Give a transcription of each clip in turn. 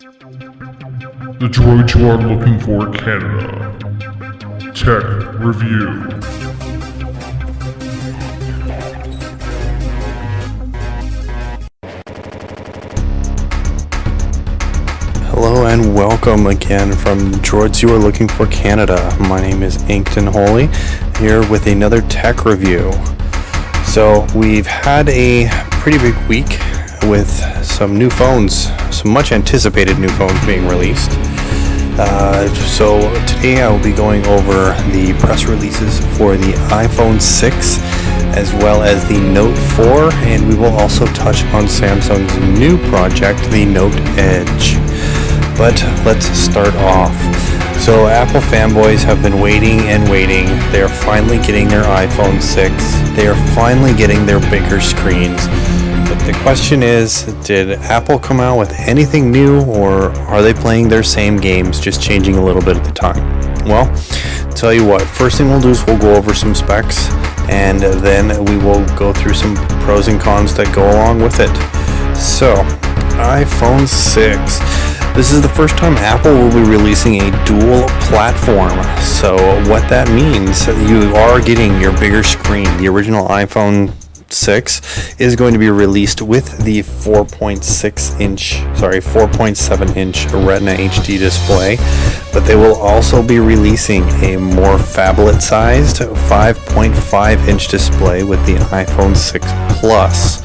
The droid you are looking for, Canada. Tech Review. Hello and welcome again from Droids You Are Looking For Canada. My name is Inkton Holy, here with another tech review. So we've had a pretty big week with some new phones, some much anticipated new phones being released. So today I will be going over the press releases for the iPhone 6 as well as the Note 4, and we will also touch on Samsung's new project, the Note Edge. But let's start off. So Apple fanboys have been waiting and waiting. They are finally getting their iPhone 6. They are finally getting their bigger screens. But the question is, did Apple come out with anything new, or are they playing their same games, just changing a little bit at the time? Well, tell you what, first thing we'll do is we'll go over some specs, and then we will go through some pros and cons that go along with it. So, iPhone 6. This is the first time Apple will be releasing a dual platform. So what that means, you are getting your bigger screen. The original iPhone 6 is going to be released with the 4.7 inch Retina HD display, but they will also be releasing a more phablet sized 5.5 inch display with the iPhone 6 Plus.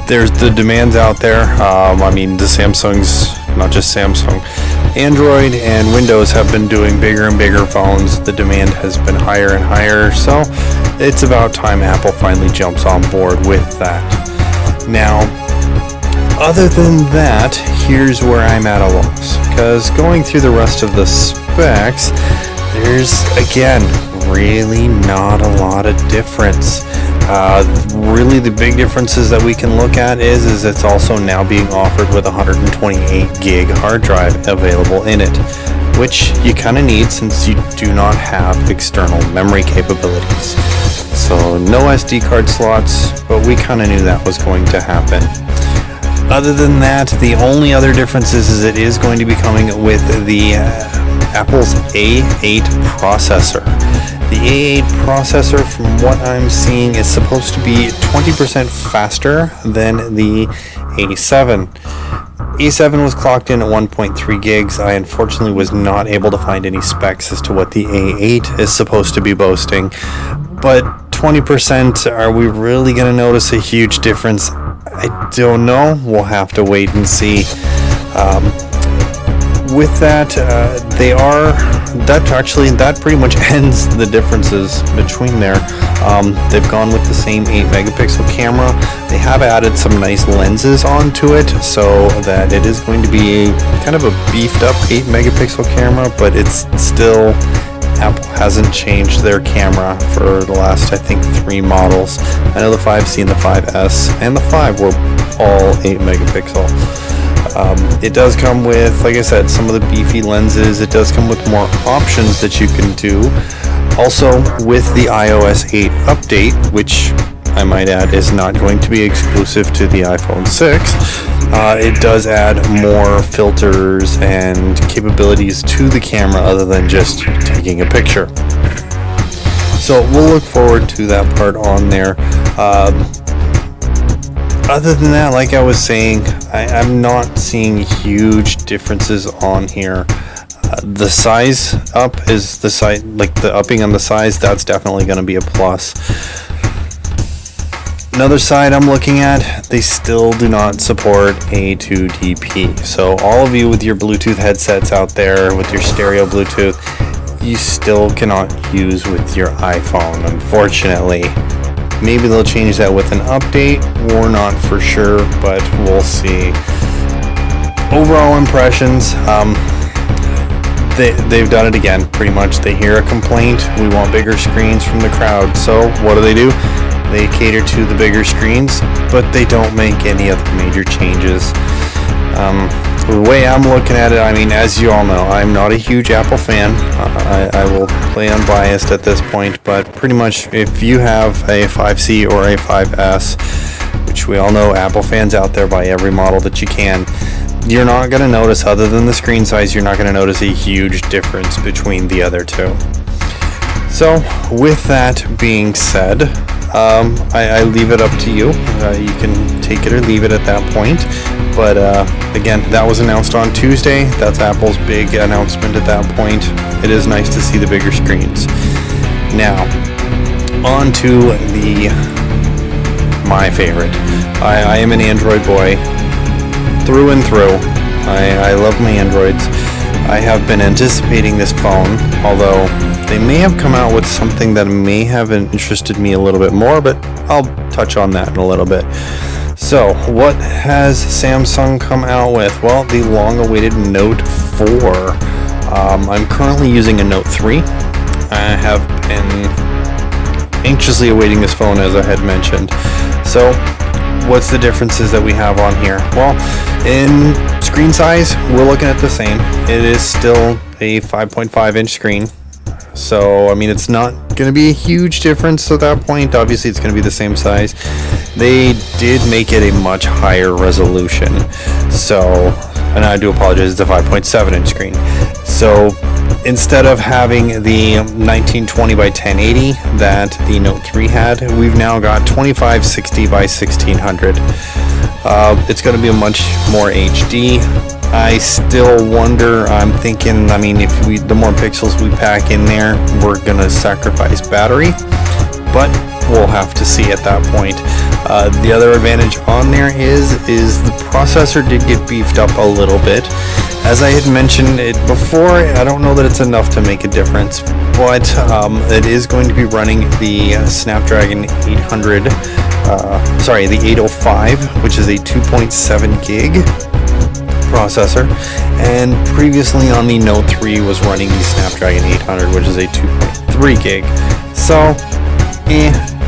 There's the demands out there. The Samsungs, not just Samsung, Android and Windows have been doing bigger and bigger phones. The demand has been higher and higher, so it's about time Apple finally jumps on board with that. Now, other than that, here's where I'm at a loss, because going through the rest of the specs, there's, again, really not a lot of difference. Really the big differences that we can look at is it's also now being offered with 128 gig hard drive available in it, which you kind of need since you do not have external memory capabilities. So no SD card slots, but we kind of knew that was going to happen. Other than that, the only other difference is it is going to be coming with the Apple's A8 processor. The A8 processor, from what I'm seeing, is supposed to be 20% faster than the A7. A7 was clocked in at 1.3 gigs. I unfortunately was not able to find any specs as to what the A8 is supposed to be boasting. But 20%, are we really going to notice a huge difference? I don't know. We'll have to wait and see. With that, that pretty much ends the differences between there. They've gone with the same 8 megapixel camera. They have added some nice lenses onto it, so that it is going to be kind of a beefed up 8 megapixel camera, but it's still, Apple hasn't changed their camera for the last, I think, 3 models. I know the 5C and the 5S and the 5 were all 8 megapixel. It does come with, like I said, some of the beefy lenses. It does come with more options that you can do. Also, with the iOS 8 update, which I might add is not going to be exclusive to the iPhone 6, it does add more filters and capabilities to the camera other than just taking a picture. So we'll look forward to that part on there. Other than that, like I was saying, I'm not seeing huge differences on here. The size up is the size, like the upping on the size, that's definitely going to be a plus. Another side I'm looking at, they still do not support A2DP. So all of you with your Bluetooth headsets out there, with your stereo Bluetooth, you still cannot use with your iPhone, unfortunately. Maybe they'll change that with an update. We're not for sure, but we'll see. Overall impressions, they've done it again, pretty much. They hear a complaint, we want bigger screens from the crowd. So what do? They cater to the bigger screens, but they don't make any other major changes. The way I'm looking at it, as you all know, I'm not a huge Apple fan. I will play unbiased at this point, but pretty much if you have a 5C or a 5S, which we all know Apple fans out there buy every model that you can. You're not going to notice, other than the screen size, you're not going to notice a huge difference between the other two. So with that being said, I leave it up to you. You can take it or leave it at that point. But again, that was announced on Tuesday. That's Apple's big announcement at that point. It is nice to see the bigger screens. Now, on to my favorite. I am an Android boy through and through. I love my Androids. I have been anticipating this phone, although they may have come out with something that may have interested me a little bit more, but I'll touch on that in a little bit. So, what has Samsung come out with? Well, the long-awaited Note 4. I'm currently using a Note 3. I have been anxiously awaiting this phone, as I had mentioned. So, what's the differences that we have on here? Well, in screen size, we're looking at the same. It is still a 5.5-inch screen. So, I mean, it's not going to be a huge difference at that point. Obviously, it's going to be the same size. They did make it a much higher resolution. So, and I do apologize, it's a 5.7-inch screen. So, instead of having the 1920 by 1080 that the Note 3 had, we've now got 2560 by 1600. It's going to be a much more HD. I still wonder, I'm thinking, I mean, if the more pixels we pack in there, we're going to sacrifice battery, but we'll have to see at that point. The other advantage on there is the processor did get beefed up a little bit. As I had mentioned it before, I don't know that it's enough to make a difference, but it is going to be running the Snapdragon 800, the 805, which is a 2.7 gig processor, and previously on the Note 3 was running the Snapdragon 800, which is a 2.3 gig. So,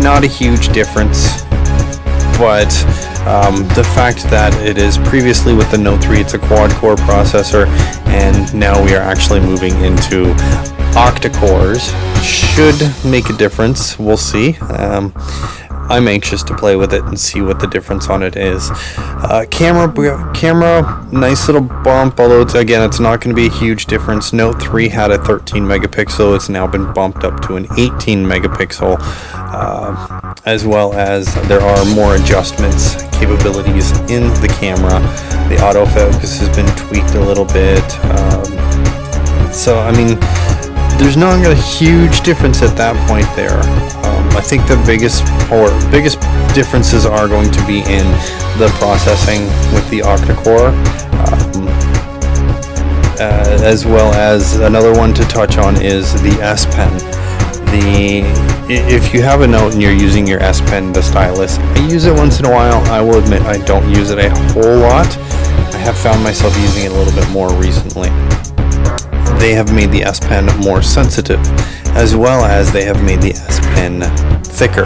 not a huge difference, but the fact that it is previously with the Note 3, it's a quad-core processor, and now we are actually moving into octa-cores, should make a difference. We'll see. I'm anxious to play with it and see what the difference on it is. Camera, nice little bump, although it's not going to be a huge difference. Note 3 had a 13 megapixel. It's now been bumped up to an 18 megapixel, as well as there are more adjustments, capabilities in the camera. The autofocus has been tweaked a little bit. So, I mean, there's not a huge difference at that point there. I think the biggest differences are going to be in the processing with the octa-core, as well as another one to touch on is the S Pen. If you have a Note and you're using your S Pen, the stylus, I use it once in a while. I will admit I don't use it a whole lot. I have found myself using it a little bit more recently. They have made the S Pen more sensitive, as well as they have made the S Pen thicker.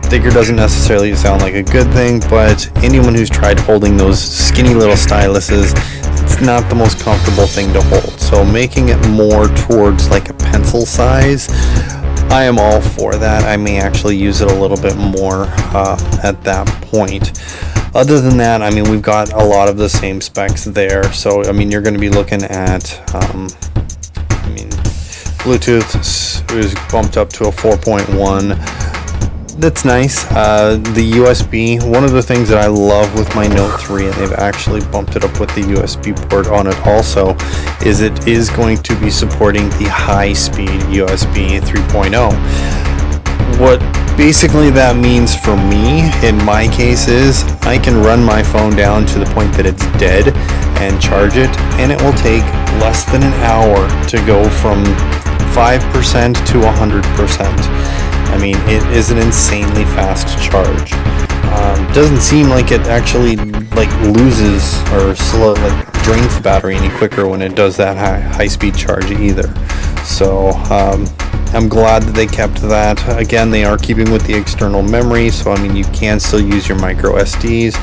Thicker doesn't necessarily sound like a good thing, but anyone who's tried holding those skinny little styluses, it's not the most comfortable thing to hold. So making it more towards like a pencil size, I am all for that. I may actually use it a little bit more at that point. Other than that, I mean, we've got a lot of the same specs there. So, I mean, you're going to be looking at, Bluetooth is bumped up to a 4.1. That's nice. The USB, one of the things that I love with my Note 3, and they've actually bumped it up with the USB port on it also, is it is going to be supporting the high-speed USB 3.0. What basically that means for me, in my case, is I can run my phone down to the point that it's dead and charge it, and it will take less than an hour to go from 5% to 100%. I mean, it is an insanely fast charge. Doesn't seem like it actually loses or drains the battery any quicker when it does that high speed charge either. So I'm glad that they kept that. Again, they are keeping with the external memory, so I mean, you can still use your micro SDs.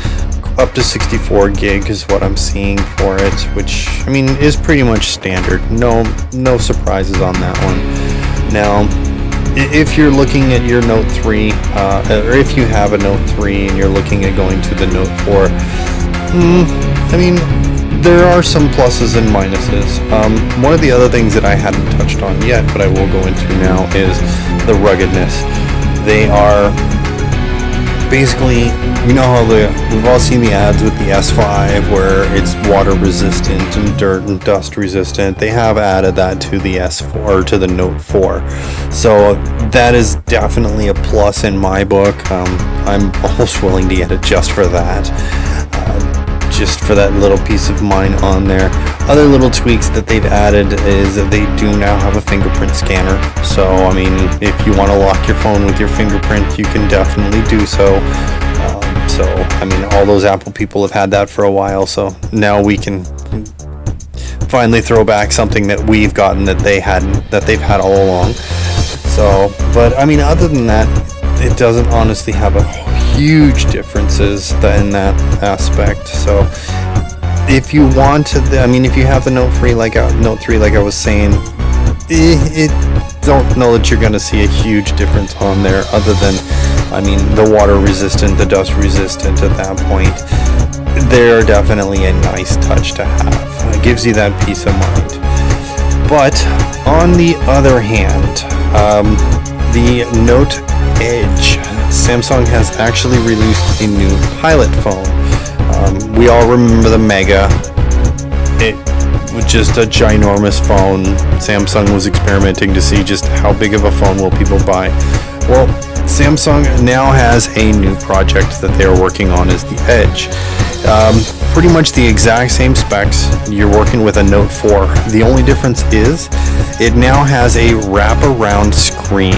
Up to 64 gig is what I'm seeing for it, which I mean is pretty much standard. No surprises on that one. Now, if you're looking at your Note 3, or if you have a Note 3 and you're looking at going to the Note 4, I mean, there are some pluses and minuses. One of the other things that I hadn't touched on yet, but I will go into now, is the ruggedness. They are basically, you know how we've all seen the ads with the S5 where it's water resistant and dirt and dust resistant. They have added that to the S4, or to the Note 4. So that is definitely a plus in my book. I'm almost willing to get it just for that. Just for that little peace of mind on there. Other little tweaks that they've added is that they do now have a fingerprint scanner. So, I mean, if you want to lock your phone with your fingerprint, you can definitely do so. I mean, all those Apple people have had that for a while, so now we can finally throw back something that we've gotten that they've had all along. So, but I mean, other than that, it doesn't honestly have a huge differences in that aspect. So if you want to, if you have the Note 3 like I was saying, don't know that you're going to see a huge difference on there, other than, the water resistant, the dust resistant at that point. They're definitely a nice touch to have. It gives you that peace of mind. But on the other hand, the Note Edge, Samsung has actually released a new pilot phone. We all remember the Mega. It was just a ginormous phone. Samsung was experimenting to see just how big of a phone will people buy. Well, Samsung now has a new project that they're working on, is the Edge. Pretty much the exact same specs. You're working with a Note 4. The only difference is it now has a wraparound screen.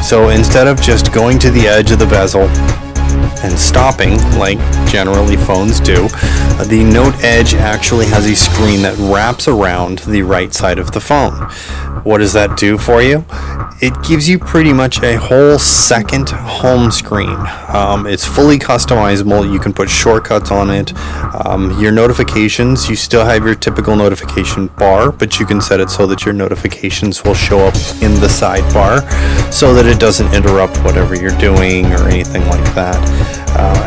So instead of just going to the edge of the bezel and stopping like generally phones do, the Note Edge actually has a screen that wraps around the right side of the phone. What does that do for you? It gives you pretty much a whole second home screen. It's fully customizable. You can put shortcuts on it. Your notifications, you still have your typical notification bar, but you can set it so that your notifications will show up in the sidebar so that it doesn't interrupt whatever you're doing or anything like that.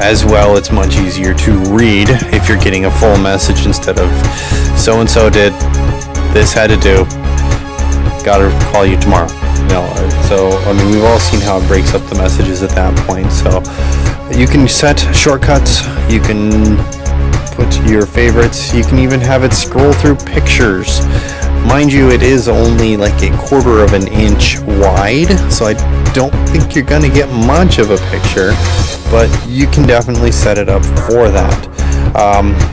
As well, it's much easier to read if you're getting a full message instead of so-and-so did this, had to do, gotta call you tomorrow. We've all seen how it breaks up the messages at that point. So you can set shortcuts, you can put your favorites, you can even have it scroll through pictures. Mind you, it is only like a quarter of an inch wide, so I don't think you're going to get much of a picture, but you can definitely set it up for that.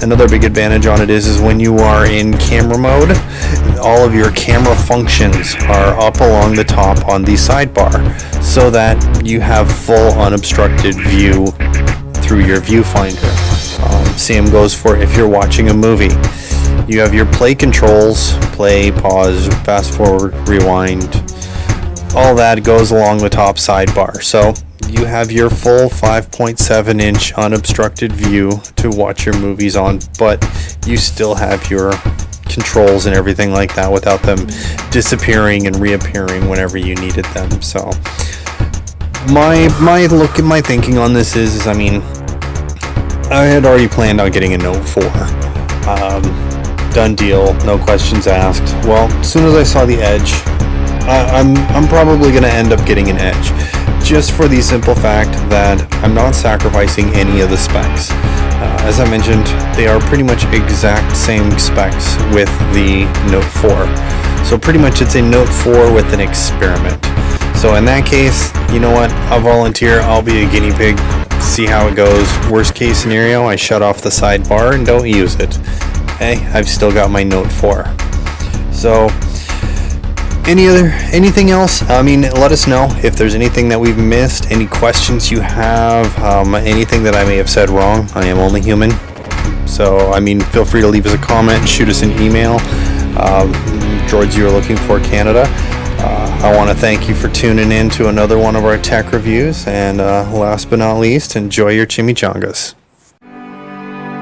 Another big advantage on it is when you are in camera mode, all of your camera functions are up along the top on the sidebar, so that you have full unobstructed view through your viewfinder. Same goes for if you're watching a movie. You have your play controls, play, pause, fast forward, rewind. All that goes along the top sidebar. So you have your full 5.7 inch unobstructed view to watch your movies on, but you still have your controls and everything like that without them disappearing and reappearing whenever you needed them. So my thinking on this is I had already planned on getting a Note 4. Done deal, no questions asked. Well, as soon as I saw the Edge, I'm probably going to end up getting an Edge, just for the simple fact that I'm not sacrificing any of the specs. As I mentioned, they are pretty much exact same specs with the Note 4. So pretty much it's a Note 4 with an experiment. So in that case, you know what? I'll volunteer. I'll be a guinea pig. See how it goes. Worst case scenario, I shut off the sidebar and don't use it. Hey, I've still got my Note 4. So anything else? Let us know if there's anything that we've missed, any questions you have, anything that I may have said wrong. I am only human. So, feel free to leave us a comment, shoot us an email. Droids You Are Looking For Canada. I want to thank you for tuning in to another one of our tech reviews, and last but not least, enjoy your chimichangas.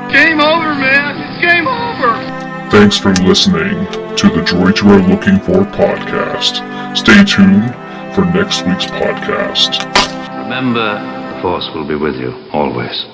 Game over, man! It's game over! Thanks for listening to the Droids You Are Looking For podcast. Stay tuned for next week's podcast. Remember, the Force will be with you always.